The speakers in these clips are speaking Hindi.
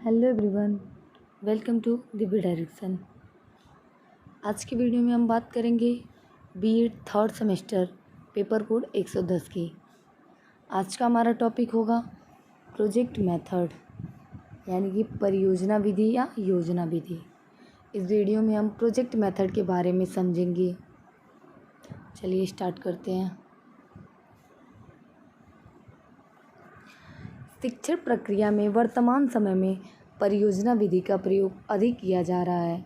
Hello everyone, welcome to Divya direction. आज की वीडियो में हम बात करेंगे BEd third semester paper code 110 की। आज का हमारा टॉपिक होगा प्रोजेक्ट मेथड, यानी कि परियोजना विधि या योजना विधि। इस वीडियो में हम प्रोजेक्ट मेथड के बारे में समझेंगे। चलिए स्टार्ट करते हैं। शिक्षण प्रक्रिया में वर्तमान समय में परियोजना विधि का प्रयोग अधिक किया जा रहा है।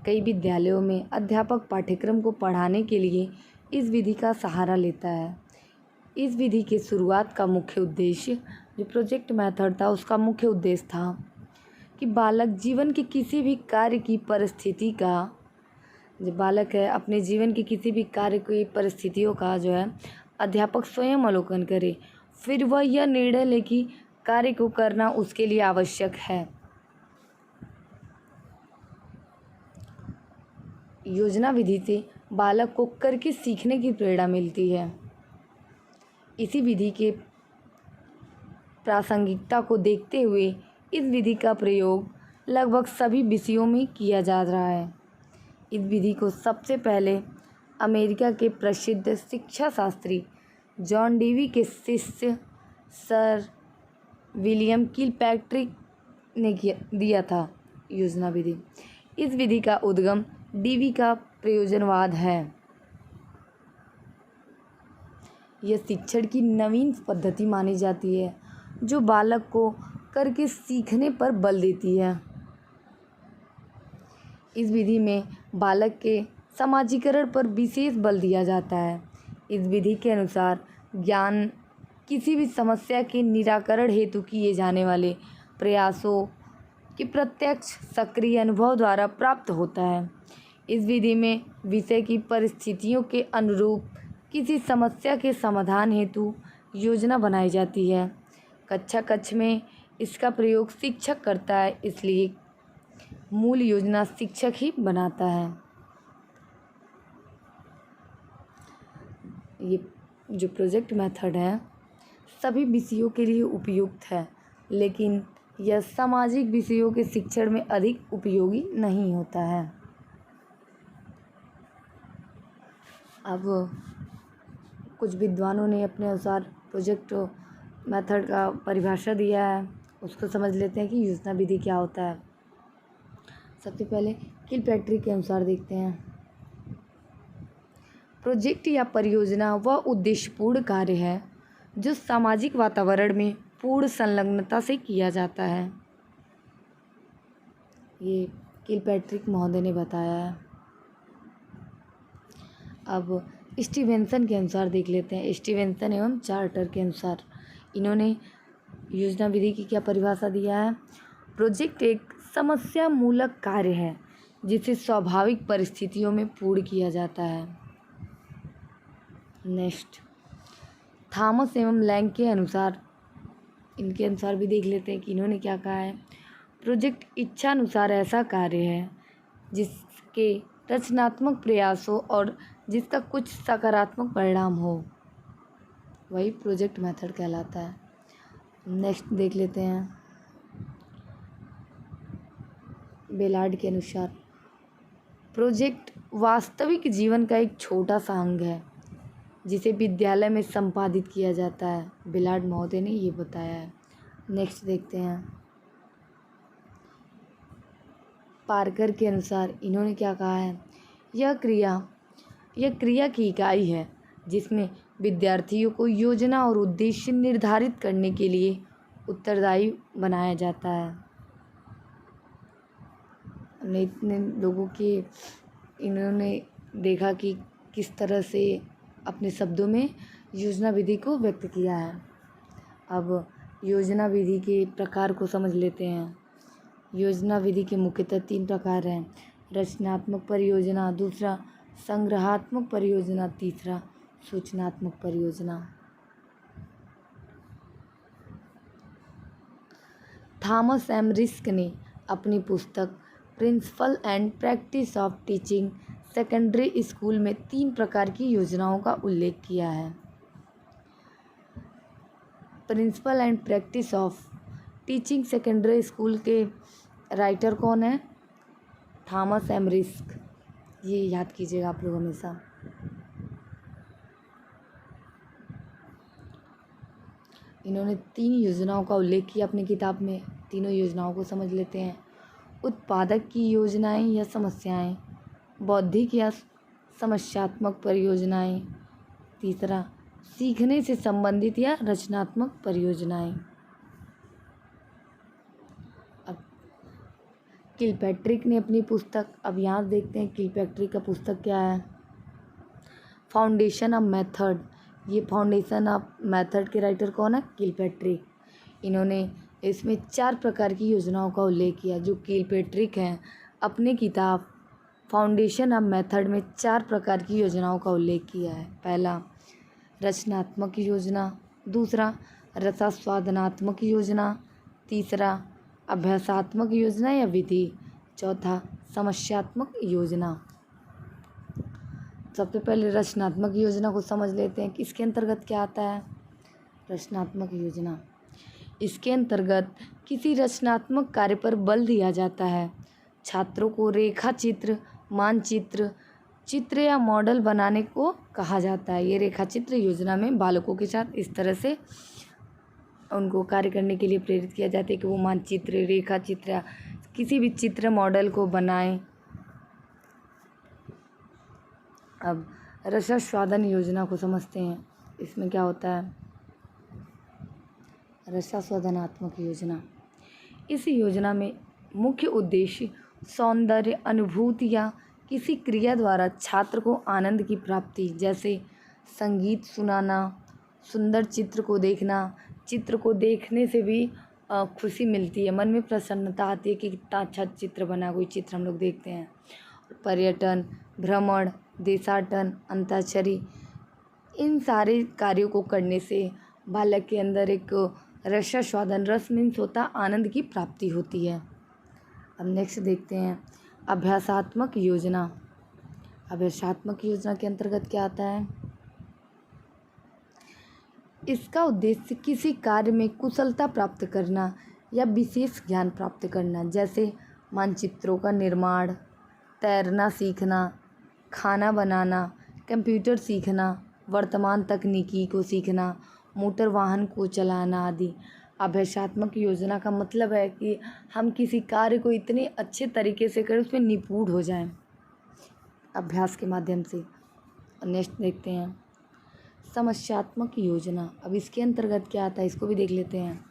कई विद्यालयों में अध्यापक पाठ्यक्रम को पढ़ाने के लिए इस विधि का सहारा लेता है। इस विधि के शुरुआत का मुख्य उद्देश्य, जो प्रोजेक्ट मेथड था उसका मुख्य उद्देश्य था कि बालक जीवन के किसी भी कार्य की परिस्थिति का, जो बालक है अपने जीवन की किसी भी कार्य की परिस्थितियों का जो है अध्यापक स्वयं अवलोकन करे, फिर वह यह निर्णय ले कि कार्य को करना उसके लिए आवश्यक है। योजना विधि से बालक को करके सीखने की प्रेरणा मिलती है। इसी विधि के प्रासंगिकता को देखते हुए इस विधि का प्रयोग लगभग सभी विषयों में किया जा रहा है। इस विधि को सबसे पहले अमेरिका के प्रसिद्ध शिक्षा शास्त्री जॉन डेवी के शिष्य सर विलियम किलपैट्रिक ने दिया था योजना विधि। इस विधि का उद्गम डेवी का प्रयोजनवाद है। यह शिक्षण की नवीन पद्धति मानी जाती है जो बालक को करके सीखने पर बल देती है। इस विधि में बालक के समाजीकरण पर विशेष बल दिया जाता है। इस विधि के अनुसार ज्ञान किसी भी समस्या के निराकरण हेतु किए जाने वाले प्रयासों के प्रत्यक्ष सक्रिय अनुभव द्वारा प्राप्त होता है। इस विधि में विषय की परिस्थितियों के अनुरूप किसी समस्या के समाधान हेतु योजना बनाई जाती है। कक्षा कक्ष में इसका प्रयोग शिक्षक करता है, इसलिए मूल योजना शिक्षक ही बनाता है। ये जो प्रोजेक्ट मेथड है सभी विषयों के लिए उपयुक्त है, लेकिन यह सामाजिक विषयों के शिक्षण में अधिक उपयोगी नहीं होता है। अब कुछ विद्वानों ने अपने अनुसार प्रोजेक्ट मेथड का परिभाषा दिया है, उसको समझ लेते हैं कि योजना विधि क्या होता है। सबसे पहले किलपैट्रिक के अनुसार देखते हैं। प्रोजेक्ट या परियोजना वह उद्देश्यपूर्ण कार्य है जो सामाजिक वातावरण में पूर्ण संलग्नता से किया जाता है। ये किलपैट्रिक महोदय ने बताया है। अब स्टीवेंसन के अनुसार देख लेते हैं। स्टीवेंसन एवं चार्टर के अनुसार इन्होंने योजना विधि की क्या परिभाषा दिया है। प्रोजेक्ट एक समस्या मूलक कार्य है जिसे स्वाभाविक परिस्थितियों में पूर्ण किया जाता है। नेक्स्ट, थॉमस एवं लैंग के अनुसार, इनके अनुसार भी देख लेते हैं कि इन्होंने क्या कहा है। प्रोजेक्ट इच्छानुसार ऐसा कार्य है जिसके रचनात्मक प्रयासों और जिसका कुछ सकारात्मक परिणाम हो, वही प्रोजेक्ट मेथड कहलाता है। नेक्स्ट देख लेते हैं बेलार्ड के अनुसार, प्रोजेक्ट वास्तविक जीवन का एक छोटा सा अंग है जिसे विद्यालय में संपादित किया जाता है। बेलार्ड महोदय ने ये बताया है। नेक्स्ट देखते हैं पार्कर के अनुसार, इन्होंने क्या कहा है। यह क्रिया की इकाई है जिसमें विद्यार्थियों को योजना और उद्देश्य निर्धारित करने के लिए उत्तरदायी बनाया जाता है। हमने इतने लोगों के इन्होंने देखा कि किस तरह से अपने शब्दों में योजना विधि को व्यक्त किया है। अब योजना विधि के प्रकार को समझ लेते हैं। योजना विधि के मुख्यतः 3 प्रकार हैं। रचनात्मक परियोजना, दूसरा संग्रहात्मक परियोजना, तीसरा सूचनात्मक परियोजना। थॉमस एम रिस्क ने अपनी पुस्तक principle and practice of teaching secondary school में 3 प्रकार की योजनाओं का उल्लेख किया है। Principle and practice of teaching secondary school के राइटर कौन है? Thomas M Risk. ये याद कीजिएगा आप लोग हमेशा। इन्होंने 3 योजनाओं का उल्लेख किया अपनी किताब में। तीनों योजनाओं को समझ लेते हैं। उत्पादक की योजनाएं या समस्याएं, बौद्धिक या समस्यात्मक परियोजनाएं, तीसरा सीखने से संबंधित या रचनात्मक परियोजनाएं। अब किलपैट्रिक ने अपनी पुस्तक, अब यहाँ देखते हैं किलपैट्रिक का पुस्तक क्या है। Foundation of method. ये फाउंडेशन ऑफ मेथड के राइटर कौन है? किलपैट्रिक। इन्होंने इसमें 4 प्रकार की योजनाओं का उल्लेख किया। जो किलपैट्रिक हैं अपने किताब फाउंडेशन ऑफ मेथड में 4 प्रकार की योजनाओं का उल्लेख किया है। पहला रचनात्मक योजना, दूसरा रसास्वादनात्मक योजना, तीसरा अभ्यासात्मक योजना या विधि, चौथा समस्यात्मक योजना। सबसे पहले रचनात्मक योजना को समझ लेते हैं कि इसके अंतर्गत क्या आता है। रचनात्मक योजना, इसके अंतर्गत किसी रचनात्मक कार्य पर बल दिया जाता है। छात्रों को रेखा चित्र, मानचित्र, चित्र या मॉडल बनाने को कहा जाता है। ये रेखा चित्र योजना में बालकों के साथ इस तरह से उनको कार्य करने के लिए प्रेरित किया जाता है कि वो मानचित्र, रेखा चित्र या किसी भी चित्र मॉडल को बनाएं। अब रसास्वादन योजना को समझते हैं। इसमें क्या होता है? रसास्वादनात्मक योजना, इस योजना में मुख्य उद्देश्य सौंदर्य अनुभूति या किसी क्रिया द्वारा छात्र को आनंद की प्राप्ति, जैसे संगीत सुनाना, सुंदर चित्र को देखना। चित्र को देखने से भी खुशी मिलती है, मन में प्रसन्नता आती है कि कितना अच्छा चित्र बना। कोई चित्र हम लोग देखते हैं। पर्यटन, भ्रमण, देशाटन, अंताक्षरी, इन सारे कार्यों को करने से बालक के अंदर एक रसास्वादन, रस मीन्स होता आनंद की प्राप्ति होती है। अब नेक्स्ट देखते हैं अभ्यासात्मक योजना। अभ्यासात्मक योजना के अंतर्गत क्या आता है? इसका उद्देश्य किसी कार्य में कुशलता प्राप्त करना या विशेष ज्ञान प्राप्त करना, जैसे मानचित्रों का निर्माण, तैरना सीखना, खाना बनाना, कंप्यूटर सीखना, वर्तमान तकनीकी को सीखना, मोटर वाहन को चलाना आदि। अभ्यासात्मक योजना का मतलब है कि हम किसी कार्य को इतने अच्छे तरीके से करें, उसमें निपुण हो जाएं अभ्यास के माध्यम से। नेक्स्ट देखते हैं समस्यात्मक योजना। अब इसके अंतर्गत क्या आता है, इसको भी देख लेते हैं।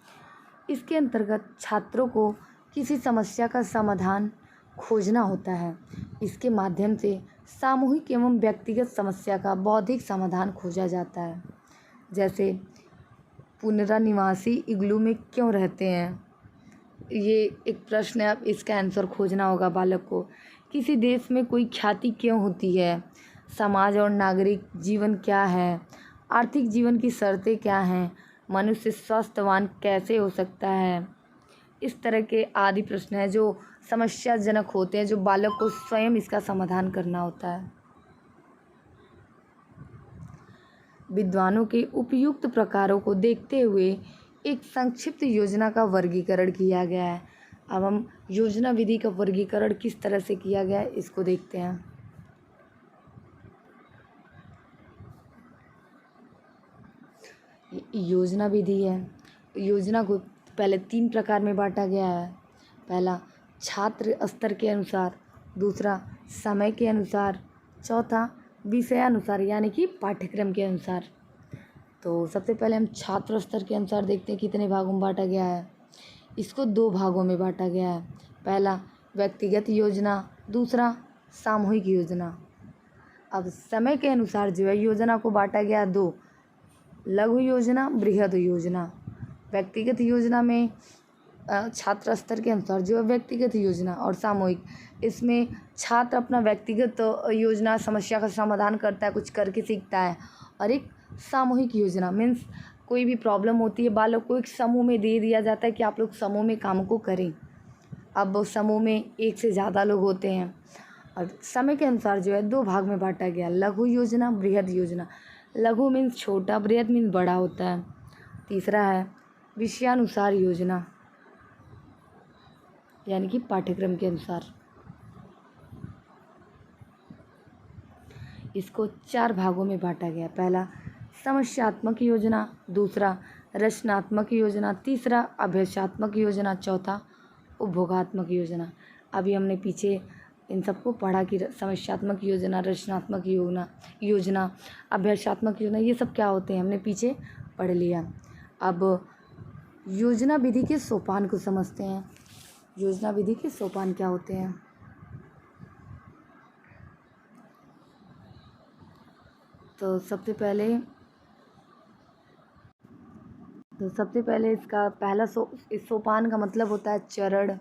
इसके अंतर्गत छात्रों को किसी समस्या का समाधान खोजना होता है। इसके माध्यम से सामूहिक एवं व्यक्तिगत समस्या का बौद्धिक समाधान खोजा जाता है। जैसे पुनरानिवासी इग्लू में क्यों रहते हैं, ये एक प्रश्न है। अब इसका आंसर खोजना होगा बालक को। किसी देश में कोई ख्याति क्यों होती है, समाज और नागरिक जीवन क्या है, आर्थिक जीवन की शर्तें क्या हैं, मनुष्य स्वस्थवान कैसे हो सकता है। इस तरह के आदि प्रश्न हैं जो समस्याजनक होते हैं, जो बालक को स्वयं इसका समाधान करना होता है। विद्वानों के उपयुक्त प्रकारों को देखते हुए एक संक्षिप्त योजना का वर्गीकरण किया गया है। अब हम योजना विधि का वर्गीकरण किस तरह से किया गया है इसको देखते हैं। योजना विधि है। योजना को पहले 3 प्रकार में बांटा गया है। पहला छात्र स्तर के अनुसार, दूसरा समय के अनुसार, चौथा विषयानुसार यानी कि पाठ्यक्रम के अनुसार। तो सबसे पहले हम छात्र स्तर के अनुसार देखते हैं कितने भागों में बांटा गया है। इसको 2 भागों में बांटा गया है। पहला व्यक्तिगत योजना, दूसरा सामूहिक योजना। अब समय के अनुसार जो है योजना को बांटा गया 2, लघु योजना, बृहद योजना। व्यक्तिगत योजना में छात्र स्तर के अनुसार जो है व्यक्तिगत योजना, और सामूहिक इसमें छात्र अपना व्यक्तिगत योजना समस्या का समाधान करता है, कुछ करके सीखता है। और एक सामूहिक योजना मीन्स कोई भी प्रॉब्लम होती है, बालक को एक समूह में दे दिया जाता है कि आप लोग समूह में काम को करें। अब समूह में 1 से ज़्यादा लोग होते हैं। और समय के अनुसार जो है 2 भाग में बांटा गया, लघु योजना, बृहद योजना। लघु मीन्स छोटा, बृहद मीन्स बड़ा होता है। तीसरा है विषयानुसार योजना। यानी कि पाठ्यक्रम के अनुसार। इसको 4 भागों में बांटा गया। पहला समस्यात्मक योजना, दूसरा रचनात्मक योजना, तीसरा अभ्यासात्मक योजना, चौथा उपभोगात्मक योजना। अभी हमने पीछे इन सबको पढ़ा कि समस्यात्मक योजना, रचनात्मक योजना, अभ्यासात्मक योजना, ये सब क्या होते हैं हमने पीछे पढ़ लिया। अब योजना विधि के सोपान को समझते हैं। योजना विधि के सोपान क्या होते हैं? तो सबसे पहले इसका पहला इस सोपान का मतलब होता है चरण,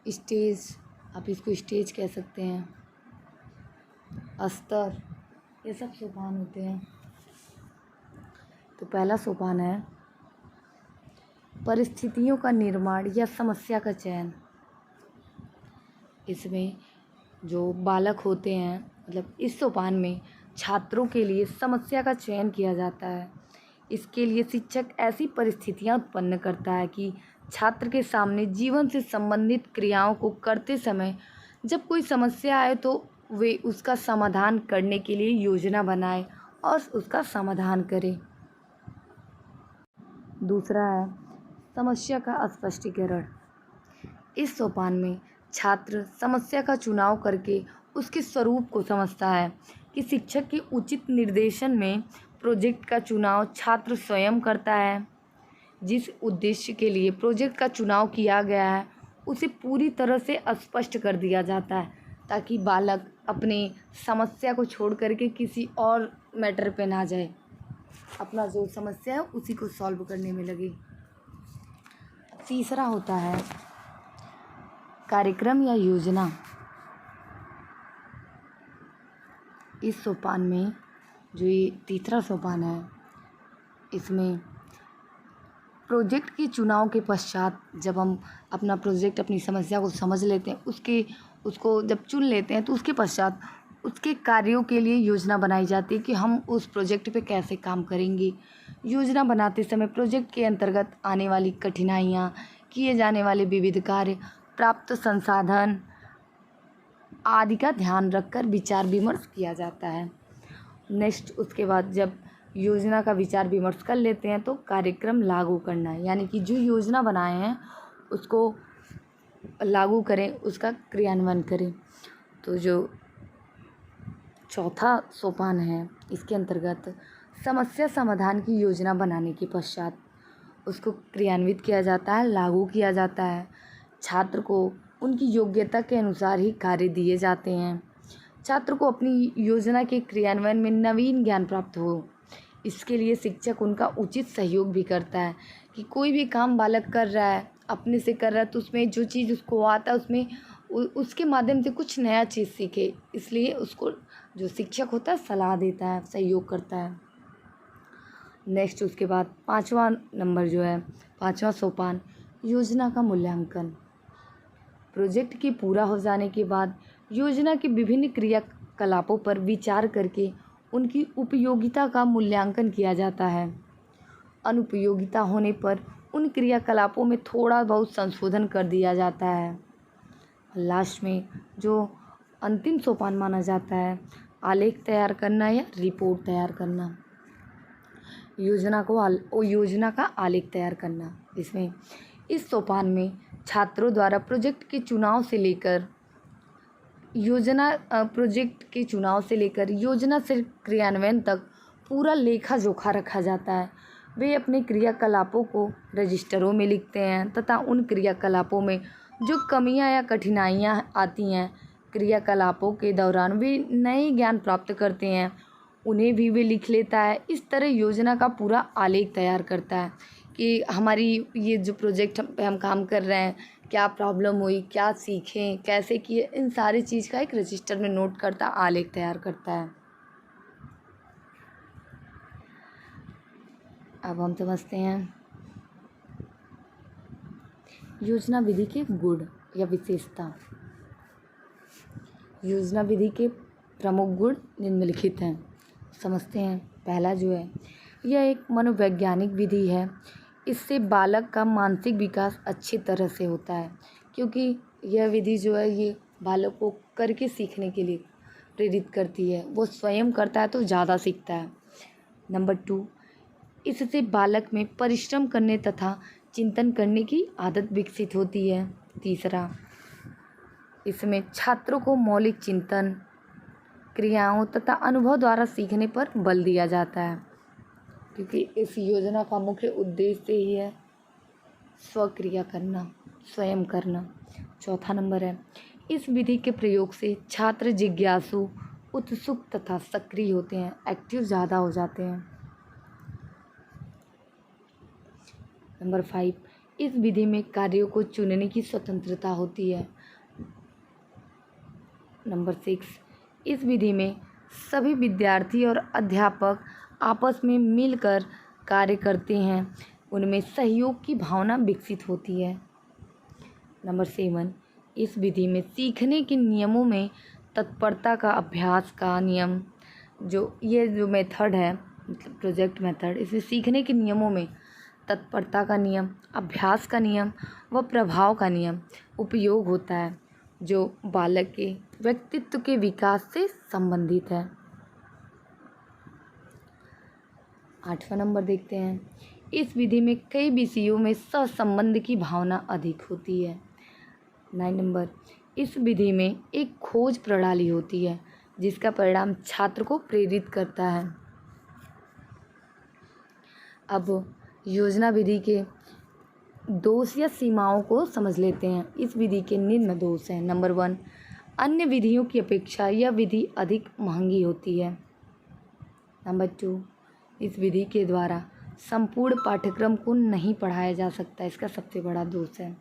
स्टेज, आप इसको स्टेज कह सकते हैं, स्तर, ये सब सोपान होते हैं। तो पहला सोपान है परिस्थितियों का निर्माण या समस्या का चयन। इसमें जो बालक होते हैं, मतलब इस सोपान में छात्रों के लिए समस्या का चयन किया जाता है। इसके लिए शिक्षक ऐसी परिस्थितियां उत्पन्न करता है कि छात्र के सामने जीवन से संबंधित क्रियाओं को करते समय जब कोई समस्या आए तो वे उसका समाधान करने के लिए योजना बनाए और उसका समाधान करें। दूसरा है समस्या का स्पष्टीकरण। इस सोपान में छात्र समस्या का चुनाव करके उसके स्वरूप को समझता है कि शिक्षक के उचित निर्देशन में प्रोजेक्ट का चुनाव छात्र स्वयं करता है। जिस उद्देश्य के लिए प्रोजेक्ट का चुनाव किया गया है उसे पूरी तरह से स्पष्ट कर दिया जाता है ताकि बालक अपने समस्या को छोड़ करके किसी और मैटर पे ना जाए, अपना जो समस्या है उसी को सॉल्व करने में लगे। तीसरा होता है कार्यक्रम या योजना। इस सोपान में जो ये तीसरा सोपान है, इसमें प्रोजेक्ट के चुनाव के पश्चात जब हम अपना प्रोजेक्ट, अपनी समस्या को समझ लेते हैं, उसको जब चुन लेते हैं तो उसके पश्चात उसके कार्यों के लिए योजना बनाई जाती है कि हम उस प्रोजेक्ट पे कैसे काम करेंगे। योजना बनाते समय प्रोजेक्ट के अंतर्गत आने वाली कठिनाइयाँ, किए जाने वाले विविध कार्य, प्राप्त संसाधन आदि का ध्यान रखकर विचार विमर्श किया जाता है। नेक्स्ट उसके बाद जब योजना का विचार विमर्श कर लेते हैं तो कार्यक्रम लागू करना है, यानी कि जो योजना बनाए हैं उसको लागू करें, उसका क्रियान्वयन करें। तो जो चौथा सोपान है इसके अंतर्गत समस्या समाधान की योजना बनाने के पश्चात उसको क्रियान्वित किया जाता है, लागू किया जाता है। छात्र को उनकी योग्यता के अनुसार ही कार्य दिए जाते हैं। छात्र को अपनी योजना के क्रियान्वयन में नवीन ज्ञान प्राप्त हो, इसके लिए शिक्षक उनका उचित सहयोग भी करता है कि कोई भी काम बालक कर रहा है, अपने से कर रहा है, तो उसमें जो चीज़ उसको आता है उसमें उसके माध्यम से कुछ नया चीज़ सीखे, इसलिए उसको जो शिक्षक होता है सलाह देता है, सहयोग करता है। नेक्स्ट उसके बाद पाँचवा नंबर जो है, पाँचवा सोपान योजना का मूल्यांकन। प्रोजेक्ट के पूरा हो जाने के बाद योजना के विभिन्न क्रियाकलापों पर विचार करके उनकी उपयोगिता का मूल्यांकन किया जाता है। अनुपयोगिता होने पर उन क्रियाकलापों में थोड़ा बहुत संशोधन कर दिया जाता है। लास्ट में जो अंतिम सोपान माना जाता है, आलेख तैयार करना या रिपोर्ट तैयार करना। योजना का आलेख तैयार करना। इसमें इस सोपान में छात्रों द्वारा प्रोजेक्ट के चुनाव से लेकर योजना से क्रियान्वयन तक पूरा लेखा जोखा रखा जाता है। वे अपने क्रियाकलापों को रजिस्टरों में लिखते हैं तथा उन क्रियाकलापों में जो कमियां या कठिनाइयां आती हैं, क्रियाकलापों के दौरान वे नए ज्ञान प्राप्त करते हैं, उन्हें भी वे लिख लेता है। इस तरह योजना का पूरा आलेख तैयार करता है कि हमारी ये जो प्रोजेक्ट पे हम काम कर रहे हैं, क्या प्रॉब्लम हुई, क्या सीखें, कैसे किए, इन सारी चीज़ का एक रजिस्टर में नोट करता, आलेख तैयार करता है। अब हम समझते हैं योजना विधि के गुण या विशेषता। योजना विधि के प्रमुख गुण निम्नलिखित हैं, समझते हैं। पहला जो है, यह एक मनोवैज्ञानिक विधि है। इससे बालक का मानसिक विकास अच्छी तरह से होता है। क्योंकि यह विधि जो है ये बालक को करके सीखने के लिए प्रेरित करती है। वो स्वयं करता है तो ज़्यादा सीखता है। नंबर 2, इससे बालक में परिश्रम करने तथा चिंतन करने की आदत विकसित होती है। तीसरा, इसमें छात्रों को मौलिक चिंतन, क्रियाओं तथा अनुभव द्वारा सीखने पर बल दिया जाता है, क्योंकि इस योजना का मुख्य उद्देश्य ही है स्वक्रिया करना, स्वयं करना। चौथा नंबर है, इस विधि के प्रयोग से छात्र जिज्ञासु, उत्सुक तथा सक्रिय होते हैं, एक्टिव ज़्यादा हो जाते हैं। नंबर 5, इस विधि में कार्यों को चुनने की स्वतंत्रता होती है। नंबर 6, इस विधि में सभी विद्यार्थी और अध्यापक आपस में मिलकर कार्य करते हैं, उनमें सहयोग की भावना विकसित होती है। नंबर 7, इस विधि में सीखने के नियमों में तत्परता का अभ्यास का नियम, जो मेथड है, मतलब प्रोजेक्ट मेथड, इसमें सीखने के नियमों में तत्परता का नियम, अभ्यास का नियम व प्रभाव का नियम उपयोग होता है, जो बालक के व्यक्तित्व के विकास से संबंधित है। 8वां नंबर देखते हैं, इस विधि में कई विषयों में सहसंबंध की भावना अधिक होती है। 9 नंबर, इस विधि में एक खोज प्रणाली होती है जिसका परिणाम छात्र को प्रेरित करता है। अब योजना विधि के दोष या सीमाओं को समझ लेते हैं। इस विधि के निम्न दोष हैं। नंबर 1, अन्य विधियों की अपेक्षा यह विधि अधिक महंगी होती है। नंबर 2, इस विधि के द्वारा संपूर्ण पाठ्यक्रम को नहीं पढ़ाया जा सकता, इसका सबसे बड़ा दोष है।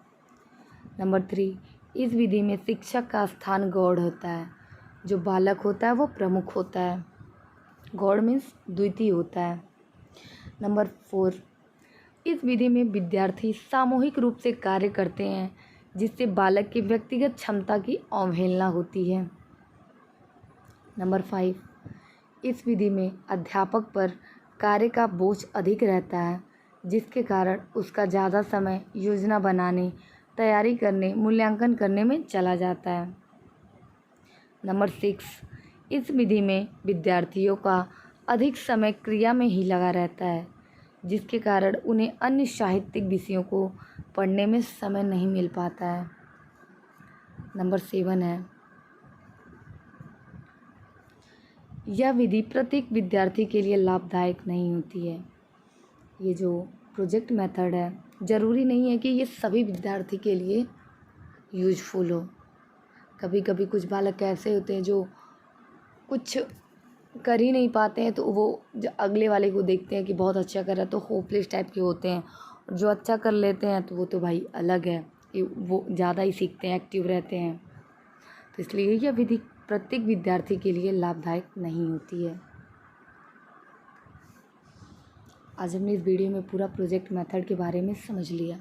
नंबर 3, इस विधि में शिक्षक का स्थान गौड़ होता है, जो बालक होता है वो प्रमुख होता है। गौड़ मीन्स द्वितीय होता है। नंबर 4, इस विधि में विद्यार्थी सामूहिक रूप से कार्य करते हैं, जिससे बालक की व्यक्तिगत क्षमता की अवहेलना होती है। नंबर 5, इस विधि में अध्यापक पर कार्य का बोझ अधिक रहता है, जिसके कारण उसका ज़्यादा समय योजना बनाने, तैयारी करने, मूल्यांकन करने में चला जाता है। नंबर 6, इस विधि में विद्यार्थियों का अधिक समय क्रिया में ही लगा रहता है, जिसके कारण उन्हें अन्य साहित्यिक विषयों को पढ़ने में समय नहीं मिल पाता है। नंबर 7 है, यह विधि प्रत्येक विद्यार्थी के लिए लाभदायक नहीं होती है। ये जो प्रोजेक्ट मेथड है, ज़रूरी नहीं है कि ये सभी विद्यार्थी के लिए यूजफुल हो। कभी कभी कुछ बालक ऐसे होते हैं जो कुछ कर ही नहीं पाते हैं, तो वो अगले वाले को देखते हैं कि बहुत अच्छा कर रहा है, तो होपलेस टाइप के होते हैं। जो अच्छा कर लेते हैं तो वो तो भाई अलग है, वो ज़्यादा ही सीखते हैं, एक्टिव रहते हैं। तो इसलिए यह विधि प्रत्येक विद्यार्थी के लिए लाभदायक नहीं होती है। आज हमने इस वीडियो में पूरा प्रोजेक्ट मेथड के बारे में समझ लिया।